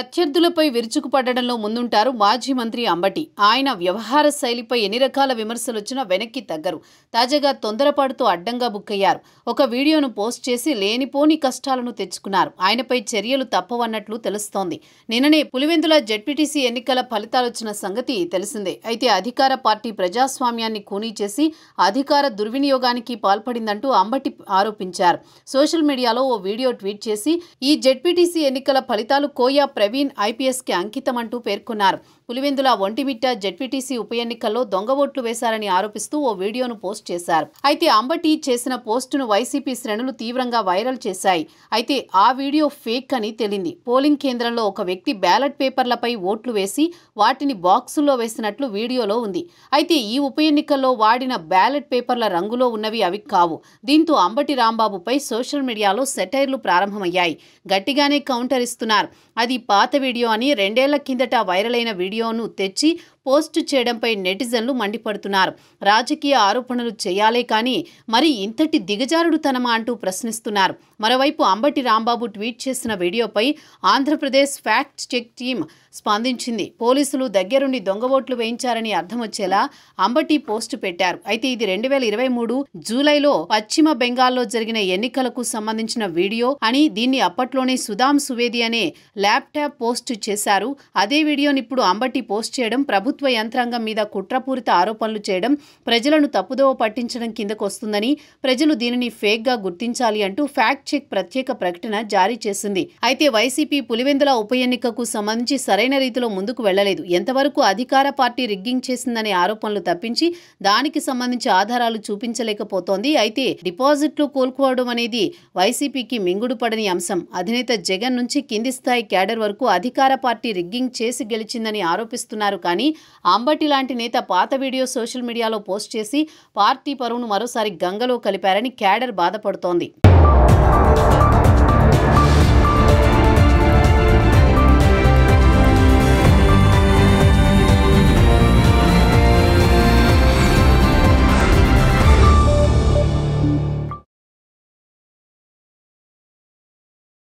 ప్రత్యర్థులపై విరుచుకుపడడంలో ముందుంటారు మాజీ మంత్రి అంబటి. ఆయన వ్యవహార శైలిపై ఎన్ని రకాల విమర్శలొచ్చినా వెనక్కి తగ్గరు. తాజాగా తొందరపాటుతో అడ్డంగా బుక్కయ్యారు. ఒక వీడియోను పోస్ట్ చేసి లేనిపోని కష్టాలను తెచ్చుకున్నారు. ఆయనపై చర్యలు తప్పవన్నట్లు తెలుస్తోంది. నిన్ననే పులివెందుల జెడ్పీటీసీ ఎన్నికల ఫలితాలొచ్చిన సంగతి తెలిసిందే. అయితే అధికార పార్టీ ప్రజాస్వామ్యాన్ని ఖూనీ చేసి అధికార దుర్వినియోగానికి పాల్పడిందంటూ అంబటి ఆరోపించారు. సోషల్ మీడియాలో ఓ వీడియో ట్వీట్ చేసి ఈ జెడ్పీటీసీ ఎన్నికల ఫలితాలు కోయా ప్రవీణ్ ఐపీఎస్కి అంకితమంటూ పేర్కొన్నారు. పులివెందుల ఒంటిమిట్ట జెడ్పీటీసీ ఉప ఎన్నికల్లో దొంగ ఓట్లు వేశారని ఆరోపిస్తూ ఓ వీడియోను పోస్ట్ చేశారు. అయితే అంబటి చేసిన పోస్టును వైసీపీ శ్రేణులు తీవ్రంగా వైరల్ చేశాయి. అయితే ఆ వీడియో ఫేక్ అని తేలింది. పోలింగ్ కేంద్రంలో ఒక వ్యక్తి బ్యాలెట్ పేపర్లపై ఓట్లు వేసి వాటిని బాక్సుల్లో వేసినట్లు వీడియోలో ఉంది. అయితే ఈ ఉప ఎన్నికల్లో వాడిన బ్యాలెట్ పేపర్ల రంగులో ఉన్నవి అవి కావు. దీంతో అంబటి రాంబాబుపై సోషల్ మీడియాలో సెటైర్లు ప్రారంభమయ్యాయి. గట్టిగానే కౌంటర్ ఇస్తున్నారు. అది పాత వీడియో అని 2 ఏళ్ల కిందట వైరల్ అయిన వీడియోను తెచ్చి పోస్టు చేయడంపై నెటిజన్లు మండిపడుతున్నారు. రాజకీయ ఆరోపణలు చేయాలే కానీ మరి ఇంతటి దిగజారుడుతనమా అంటూ ప్రశ్నిస్తున్నారు. మరోవైపు అంబటి రాంబాబు ట్వీట్ చేసిన వీడియోపై ఆంధ్రప్రదేశ్ ఫ్యాక్ట్ చెక్ టీమ్ స్పందించింది. పోలీసులు దగ్గరుండి దొంగ ఓట్లు వేయించారని అర్థమొచ్చేలా అంబటి పోస్టు పెట్టారు. అయితే ఇది 2023 జూలైలో పశ్చిమ బెంగాల్లో జరిగిన ఎన్నికలకు సంబంధించిన వీడియో అని, దీన్ని అప్పట్లోనే సుదాం సువేది అనే ల్యాప్టాప్ పోస్టు చేశారు. అదే వీడియోని ఇప్పుడు అంబటి పోస్ట్ చేయడం ప్రభుత్వ యంత్రాంగం మీద కుట్రపూరిత ఆరోపణలు చేయడం, ప్రజలను తప్పుదోవ పట్టించడం కిందకు వస్తుందని, ప్రజలు దీనిని ఫేక్ గా గుర్తించాలి అంటూ ఫ్యాక్ట్ చెక్ ప్రత్యేక ప్రకటన జారీ చేసింది. అయితే వైసీపీ పులివెందుల ఉప ఎన్నికకు సంబంధించి సరైన రీతిలో ముందుకు వెళ్లలేదు. ఎంతవరకు అధికార పార్టీ రిగ్గింగ్ చేసిందనే ఆరోపణలు తప్పించి దానికి సంబంధించి ఆధారాలు చూపించలేకపోతోంది. అయితే డిపాజిట్లు కోల్పోవడం అనేది వైసీపీకి మింగుడు పడని అంశం. అధినేత జగన్ నుంచి కింది స్థాయి క్యాడర్ వరకు అధికార పార్టీ రిగ్గింగ్ చేసి గెలిచిందని ఆరోపిస్తున్నారు. కానీ అంబటి లాంటి నేత పాత వీడియో సోషల్ మీడియాలో పోస్ట్ చేసి పార్టీ పరువును మరోసారి గంగలో కలిపారని క్యాడర్ బాధపడుతోంది.